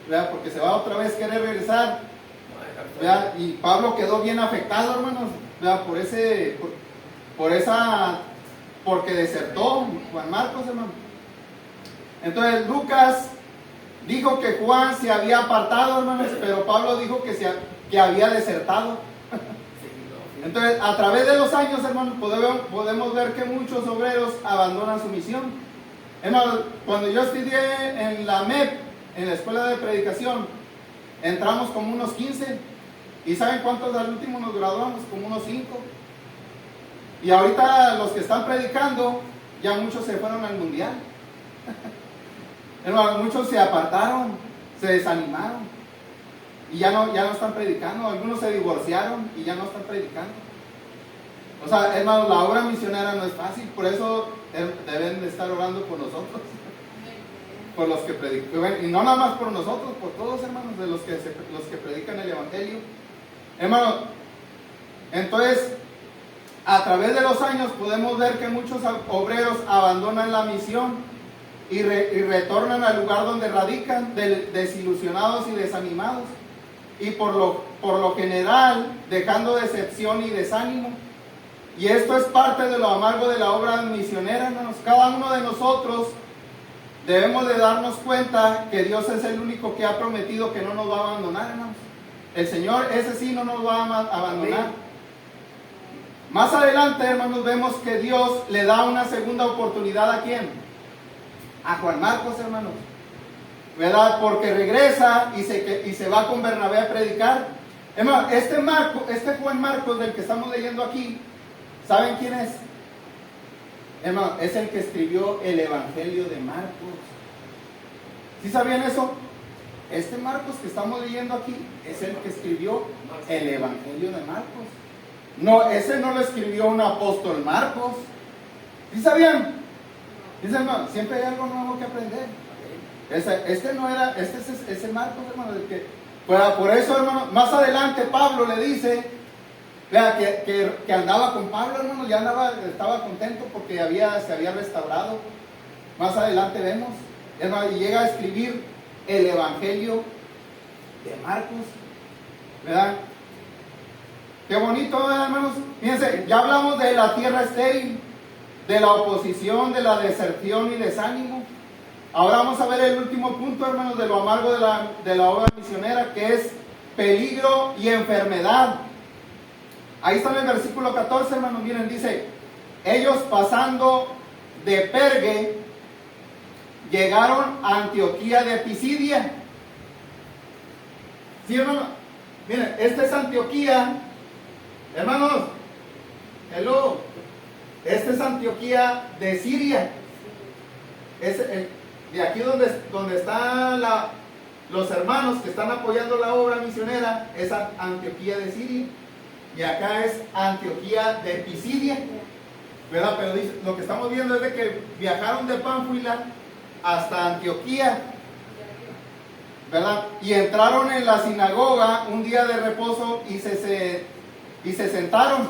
¿verdad? Porque se va otra vez a querer regresar, ¿verdad? Y Pablo quedó bien afectado, hermanos, ¿verdad? Porque desertó Juan Marcos, hermano. Entonces Lucas dijo que Juan se había apartado, hermanos, pero Pablo dijo que había desertado. Entonces, a través de los años, hermanos, podemos ver que muchos obreros abandonan su misión. Hermanos, cuando yo estudié en la MEP, en la escuela de predicación, entramos como unos 15. ¿Y saben cuántos al último nos graduamos? Como unos 5. Y ahorita los que están predicando, ya muchos se fueron al mundial. Hermanos, muchos se apartaron, se desanimaron y ya no están predicando. Algunos se divorciaron y ya no están predicando. O sea, hermanos, la obra misionera no es fácil, por eso deben de estar orando por nosotros, por los que predican, y no nada más por nosotros, por todos, hermanos, de los que predican el evangelio. Hermanos, entonces a través de los años podemos ver que muchos obreros abandonan la misión y retornan al lugar donde radican, desilusionados y desanimados, y por lo general dejando decepción y desánimo. Y esto es parte de lo amargo de la obra misionera, hermanos. Cada uno de nosotros debemos de darnos cuenta que Dios es el único que ha prometido que no nos va a abandonar, hermanos. El Señor, ese sí, no nos va a abandonar. Más adelante, hermanos, vemos que Dios le da una segunda oportunidad. ¿A quién? A Juan Marcos, hermanos, ¿verdad? Porque regresa y se va con Bernabé a predicar. Hermano, este Juan Marcos del que estamos leyendo aquí, ¿saben quién es? Hermano, es el que escribió el Evangelio de Marcos. ¿Sí sabían eso? Este Marcos que estamos leyendo aquí es el que escribió el Evangelio de Marcos. No, ese no lo escribió un apóstol Marcos. ¿Sí sabían? Dicen, hermano, siempre hay algo nuevo que aprender. Este no era, este es ese Marcos, hermano, del que, por eso, hermano, más adelante Pablo le dice, vea, que andaba con Pablo, hermano, ya estaba contento porque se había restaurado. Más adelante vemos, hermano, y llega a escribir el Evangelio de Marcos, ¿verdad? Qué bonito, ¿verdad, hermanos? Fíjense, ya hablamos de la tierra estéril, de la oposición, de la deserción y desánimo. Ahora vamos a ver el último punto, hermanos, de lo amargo de la obra misionera, que es peligro y enfermedad. Ahí está en el versículo 14, hermanos, miren, dice, ellos pasando de Pergue, llegaron a Antioquía de Pisidia. Sí, hermano, miren, esta es Antioquía, hermanos, hello, esta es Antioquía de Siria. De aquí donde están los hermanos que están apoyando la obra misionera, es Antioquía de Siria. Y acá es Antioquía de Pisidia, ¿verdad? Pero dice, lo que estamos viendo es de que viajaron de Pánfila hasta Antioquía, ¿verdad? Y entraron en la sinagoga un día de reposo y se sentaron.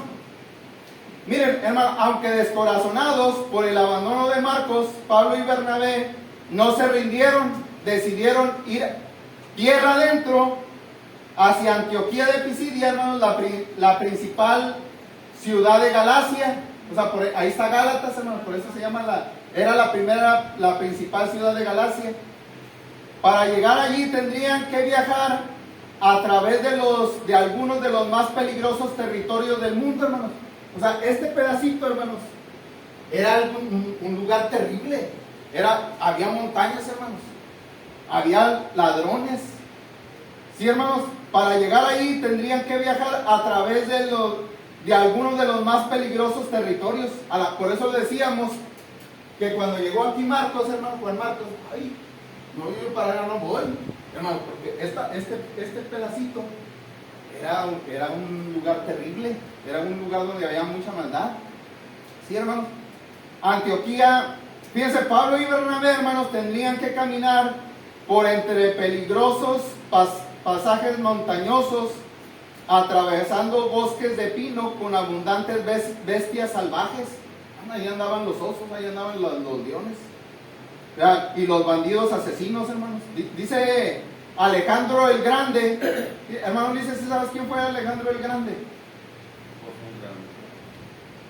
Miren, hermano, aunque descorazonados por el abandono de Marcos, Pablo y Bernabé no se rindieron, decidieron ir tierra adentro hacia Antioquía de Pisidia, hermanos, la principal ciudad de Galacia. O sea, ahí está Gálatas, hermanos, por eso se llama era la principal ciudad de Galacia. Para llegar allí tendrían que viajar a través de algunos de los más peligrosos territorios del mundo, hermanos. O sea, este pedacito, hermanos, era un lugar terrible. Había montañas, hermanos. Había ladrones. Sí, hermanos, para llegar ahí tendrían que viajar a través de algunos de los más peligrosos territorios. Por eso le decíamos que cuando llegó aquí Marcos, hermano, Juan Marcos, ay, no, yo para allá no voy, hermano, porque este pedacito era un lugar terrible, era un lugar donde había mucha maldad. Sí, hermanos. Antioquía, fíjense, Pablo y Bernabé, hermanos, tendrían que caminar por entre peligrosos pasajes montañosos, atravesando bosques de pino con abundantes bestias salvajes. Ahí andaban los osos, ahí andaban los leones, ¿verdad? Y los bandidos asesinos, hermanos. Dice Alejandro el Grande, hermano, dice, ¿sabes quién fue Alejandro el Grande?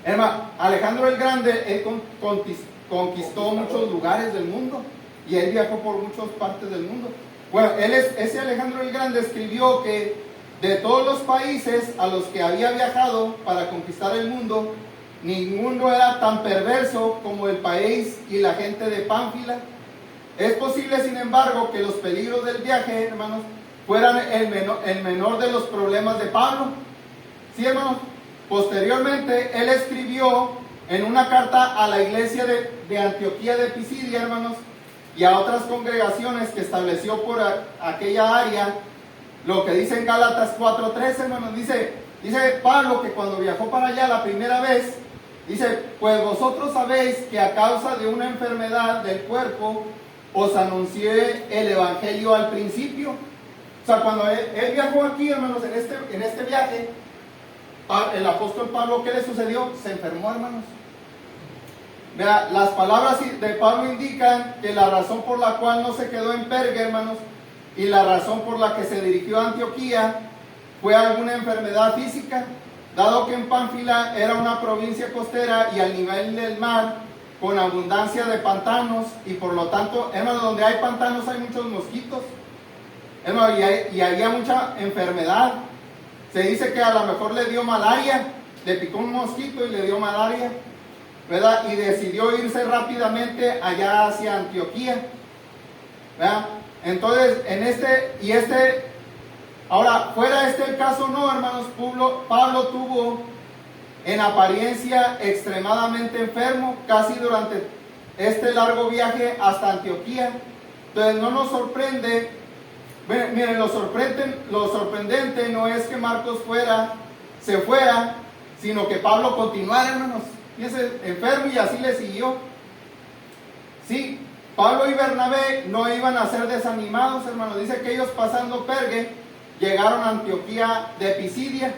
Hermano, Alejandro el Grande, él conquistó muchos lugares del mundo y él viajó por muchas partes del mundo. Bueno, ese Alejandro el Grande escribió que de todos los países a los que había viajado para conquistar el mundo, ninguno era tan perverso como el país y la gente de Pánfila. Es posible, sin embargo, que los peligros del viaje, hermanos, fueran el menor de los problemas de Pablo. Sí, hermanos. Posteriormente, él escribió en una carta a la iglesia de Antioquía de Pisidia, hermanos, y a otras congregaciones que estableció por aquella área, lo que dice en Gálatas 4:3, hermanos. Dice Pablo que cuando viajó para allá la primera vez, dice, pues vosotros sabéis que a causa de una enfermedad del cuerpo os anuncié el evangelio al principio. O sea, cuando él viajó aquí, hermanos, en este viaje, el apóstol Pablo, ¿qué le sucedió? Se enfermó, hermanos. Vea, las palabras de Pablo indican que la razón por la cual no se quedó en Perga, hermanos, y la razón por la que se dirigió a Antioquía fue alguna enfermedad física, dado que en Pánfila era una provincia costera y al nivel del mar, con abundancia de pantanos, y por lo tanto, hermanos, donde hay pantanos hay muchos mosquitos, hermanos, y había mucha enfermedad. Se dice que a lo mejor le dio malaria, le picó un mosquito y le dio malaria, ¿verdad? Y decidió irse rápidamente allá hacia Antioquía, ¿verdad? Entonces, ahora, fuera el caso, no, hermanos, Pablo tuvo en apariencia extremadamente enfermo, casi durante este largo viaje hasta Antioquía. Entonces, no nos sorprende. Miren, lo sorprendente no es que Marcos se fuera, sino que Pablo continuara, hermanos. Fíjense, enfermo y así le siguió. Sí, Pablo y Bernabé no iban a ser desanimados, hermanos. Dice que ellos pasando Perge llegaron a Antioquía de Pisidia.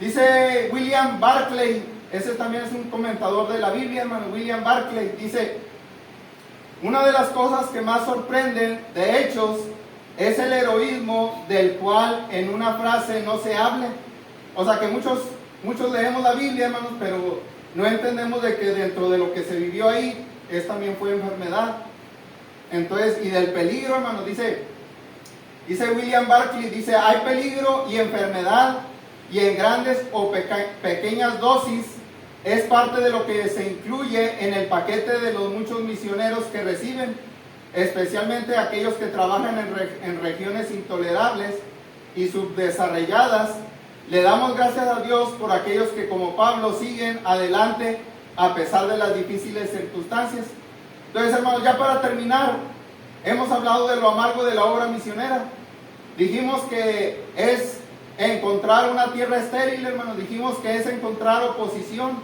Dice William Barclay, ese también es un comentador de la Biblia, hermano. William Barclay dice: una de las cosas que más sorprenden de Hechos es el heroísmo del cual en una frase no se hable. O sea que muchos leemos la Biblia, hermanos, pero no entendemos de que dentro de lo que se vivió ahí también fue enfermedad. Entonces, y del peligro, hermanos, dice William Barclay, dice: hay peligro y enfermedad, y en grandes o pequeñas dosis es parte de lo que se incluye en el paquete de los muchos misioneros que reciben, especialmente aquellos que trabajan en regiones intolerables y subdesarrolladas. Le damos gracias a Dios por aquellos que, como Pablo, siguen adelante a pesar de las difíciles circunstancias. Entonces, hermanos, ya para terminar, hemos hablado de lo amargo de la obra misionera. Dijimos que es encontrar una tierra estéril, hermanos. Dijimos que es encontrar oposición,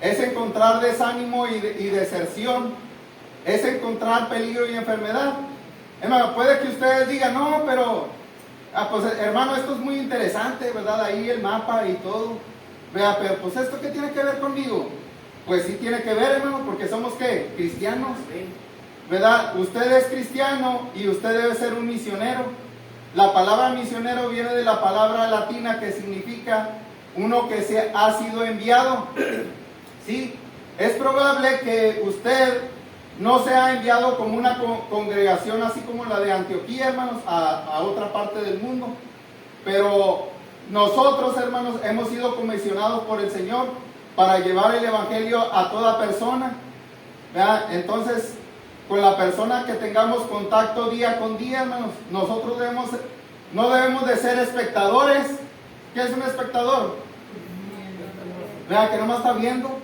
es encontrar desánimo y deserción, es encontrar peligro y enfermedad. Hermano, puede que ustedes digan: no, pero pues hermano, esto es muy interesante, ¿verdad? Ahí el mapa y todo. Vea, pero pues esto, ¿qué tiene que ver conmigo? Pues sí tiene que ver, hermano, porque somos ¿qué? Cristianos, ¿verdad? Usted es cristiano y usted debe ser un misionero. La palabra misionero viene de la palabra latina que significa uno que ha sido enviado. Sí, es probable que usted no sea enviado como una congregación así como la de Antioquía, hermanos, a otra parte del mundo. Pero nosotros, hermanos, hemos sido comisionados por el Señor para llevar el Evangelio a toda persona, ¿verdad? Entonces, con la persona que tengamos contacto día con día, hermanos, nosotros no debemos de ser espectadores. ¿Qué es un espectador? ¿Verdad? Que nomás está viendo.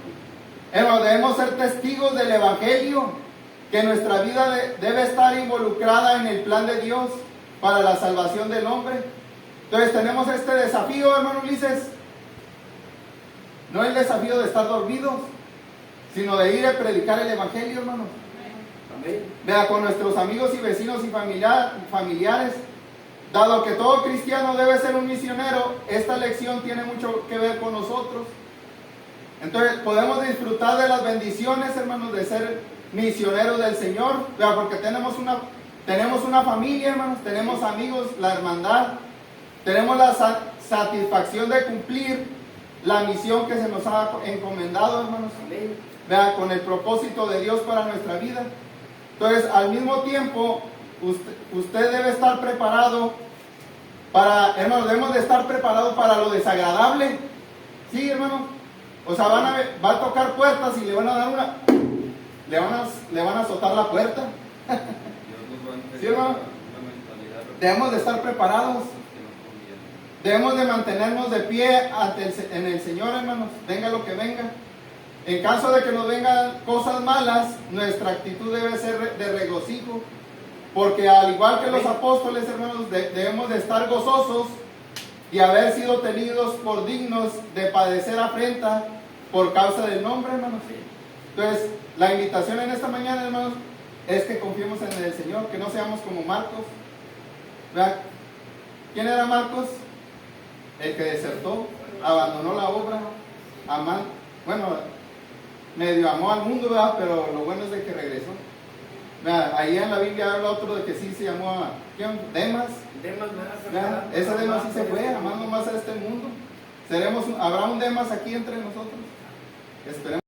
Hermanos, debemos ser testigos del Evangelio, que nuestra vida debe estar involucrada en el plan de Dios para la salvación del hombre. Entonces tenemos este desafío, hermano Ulises. No el desafío de estar dormidos, sino de ir a predicar el Evangelio, hermano. Amén. Vea, con nuestros amigos y vecinos y familiares. Dado que todo cristiano debe ser un misionero, esta lección tiene mucho que ver con nosotros. Entonces podemos disfrutar de las bendiciones, hermanos, de ser misioneros del Señor. Vea, porque tenemos una familia, hermanos, tenemos amigos, la hermandad, tenemos la satisfacción de cumplir la misión que se nos ha encomendado, hermanos. Amén. Vea, con el propósito de Dios para nuestra vida. Entonces, al mismo tiempo, usted debe estar preparado hermanos, debemos de estar preparados para lo desagradable. Sí, hermano. O sea, va a tocar puertas y le van a dar le van a azotar la puerta. Sí, hermano. Debemos de estar preparados. Debemos de mantenernos de pie en el Señor, hermanos, venga lo que venga. En caso de que nos vengan cosas malas, nuestra actitud debe ser de regocijo, porque al igual que los apóstoles, hermanos, debemos de estar gozosos y haber sido tenidos por dignos de padecer afrenta por causa del nombre, hermanos. Entonces, la invitación en esta mañana, hermanos, es que confiemos en el Señor, que no seamos como Marcos. ¿Verdad? ¿Quién era Marcos? el que desertó, abandonó la obra, bueno, medio amó al mundo, ¿verdad? Pero lo bueno es de que regresó. ¿Verdad? Ahí en la Biblia habla otro de que sí se llamó a ¿quién? Demas. ¿Verdad? Ese Demas sí se fue, amando más a este mundo. ¿Habrá un Demas aquí entre nosotros? Esperemos.